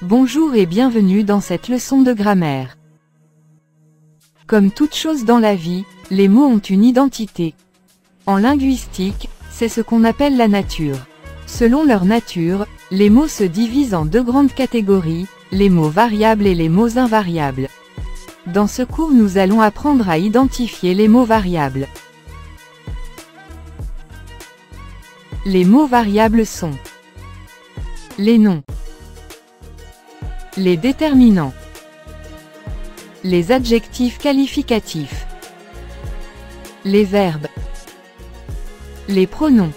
Bonjour et bienvenue dans cette leçon de grammaire. Comme toute chose dans la vie, les mots ont une identité. En linguistique, c'est ce qu'on appelle la nature. Selon leur nature, les mots se divisent en deux grandes catégories, les mots variables et les mots invariables. Dans ce cours, nous allons apprendre à identifier les mots variables. Les mots variables sont les noms, les déterminants, les adjectifs qualificatifs, les verbes, les pronoms.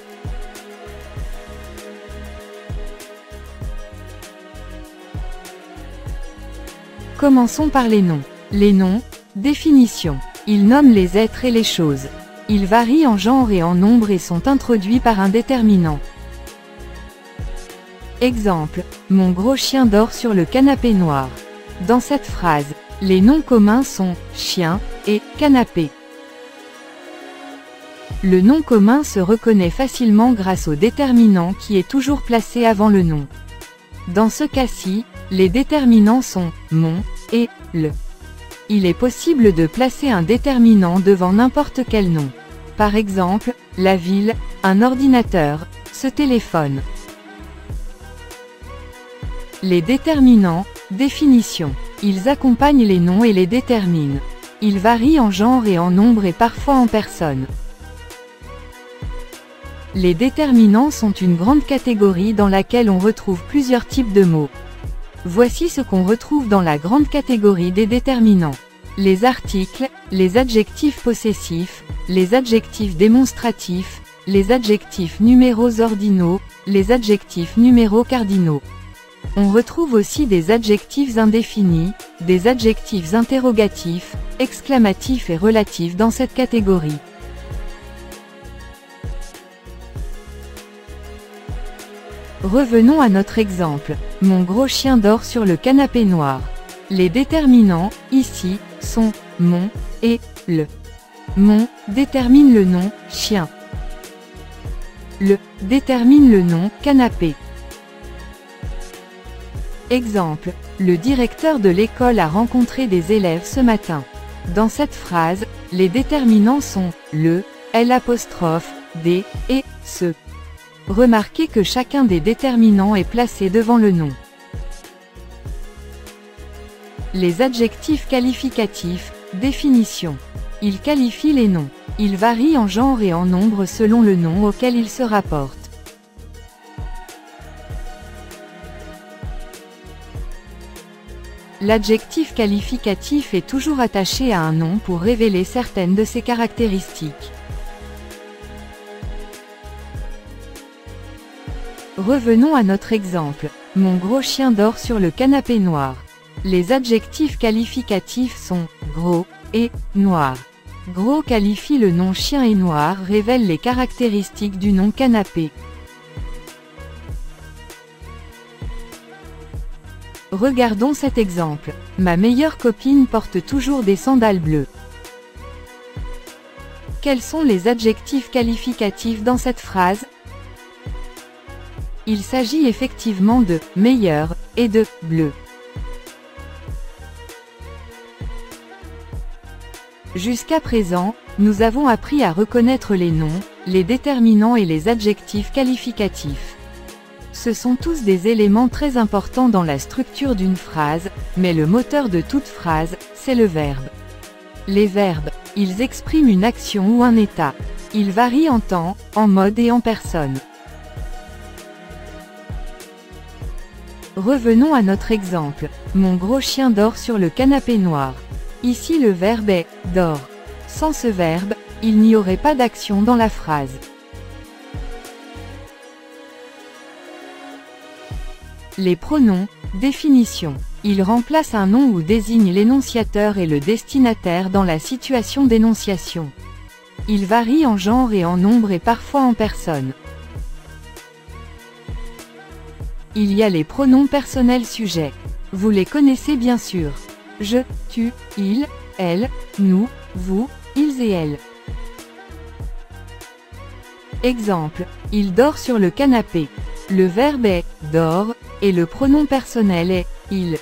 Commençons par les noms. Les noms, définition. Ils nomment les êtres et les choses. Ils varient en genre et en nombre et sont introduits par un déterminant. Exemple, mon gros chien dort sur le canapé noir. Dans cette phrase, les noms communs sont chien et canapé. Le nom commun se reconnaît facilement grâce au déterminant qui est toujours placé avant le nom. Dans ce cas-ci, les déterminants sont mon et le. Il est possible de placer un déterminant devant n'importe quel nom. Par exemple, la ville, un ordinateur, ce téléphone. Les déterminants, définition. Ils accompagnent les noms et les déterminent. Ils varient en genre et en nombre et parfois en personne. Les déterminants sont une grande catégorie dans laquelle on retrouve plusieurs types de mots. Voici ce qu'on retrouve dans la grande catégorie des déterminants. Les articles, les adjectifs possessifs, les adjectifs démonstratifs, les adjectifs numéros ordinaux, les adjectifs numéros cardinaux. On retrouve aussi des adjectifs indéfinis, des adjectifs interrogatifs, exclamatifs et relatifs dans cette catégorie. Revenons à notre exemple. Mon gros chien dort sur le canapé noir. Les déterminants, ici, sont mon et le. Mon détermine le nom chien. Le détermine le nom canapé. Exemple, le directeur de l'école a rencontré des élèves ce matin. Dans cette phrase, les déterminants sont le, l'apostrophe, des et ce. Remarquez que chacun des déterminants est placé devant le nom. Les adjectifs qualificatifs, définition. Ils qualifient les noms. Ils varient en genre et en nombre selon le nom auquel ils se rapportent. L'adjectif qualificatif est toujours attaché à un nom pour révéler certaines de ses caractéristiques. Revenons à notre exemple. Mon gros chien dort sur le canapé noir. Les adjectifs qualificatifs sont gros et noir. Gros qualifie le nom chien et noir révèle les caractéristiques du nom canapé. Regardons cet exemple. Ma meilleure copine porte toujours des sandales bleues. Quels sont les adjectifs qualificatifs dans cette phrase? Il s'agit effectivement de « meilleur » et de « bleu ». Jusqu'à présent, nous avons appris à reconnaître les noms, les déterminants et les adjectifs qualificatifs. Ce sont tous des éléments très importants dans la structure d'une phrase, mais le moteur de toute phrase, c'est le verbe. Les verbes, ils expriment une action ou un état. Ils varient en temps, en mode et en personne. Revenons à notre exemple. Mon gros chien dort sur le canapé noir. Ici le verbe est « dort ». Sans ce verbe, il n'y aurait pas d'action dans la phrase. Les pronoms, définition. Ils remplacent un nom ou désignent l'énonciateur et le destinataire dans la situation d'énonciation. Ils varient en genre et en nombre et parfois en personne. Il y a les pronoms personnels sujets. Vous les connaissez bien sûr. Je, tu, il, elle, nous, vous, ils et elles. Exemple, il dort sur le canapé. Le verbe est « dort » et le pronom personnel est « il ».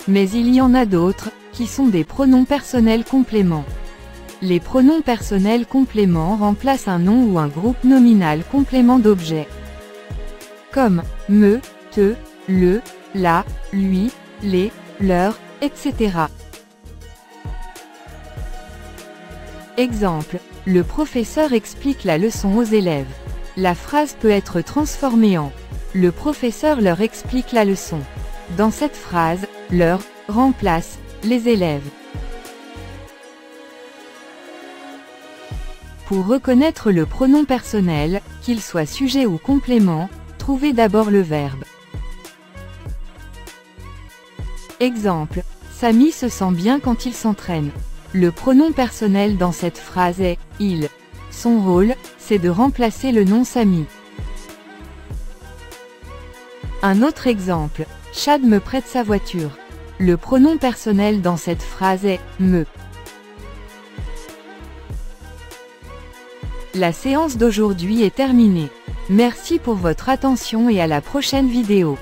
Mais il y en a d'autres, qui sont des pronoms personnels compléments. Les pronoms personnels compléments remplacent un nom ou un groupe nominal complément d'objet. Comme me, te, le, la, lui, les, leur, etc. Exemple, le professeur explique la leçon aux élèves. La phrase peut être transformée en « le professeur leur explique la leçon ». Dans cette phrase, « leur » remplace « les élèves ». Pour reconnaître le pronom personnel, qu'il soit sujet ou complément, trouvez d'abord le verbe. Exemple, Samy se sent bien quand il s'entraîne. Le pronom personnel dans cette phrase est « il ». Son rôle, c'est de remplacer le nom Samy. Un autre exemple, Chad me prête sa voiture. Le pronom personnel dans cette phrase est « me ». La séance d'aujourd'hui est terminée. Merci pour votre attention et à la prochaine vidéo.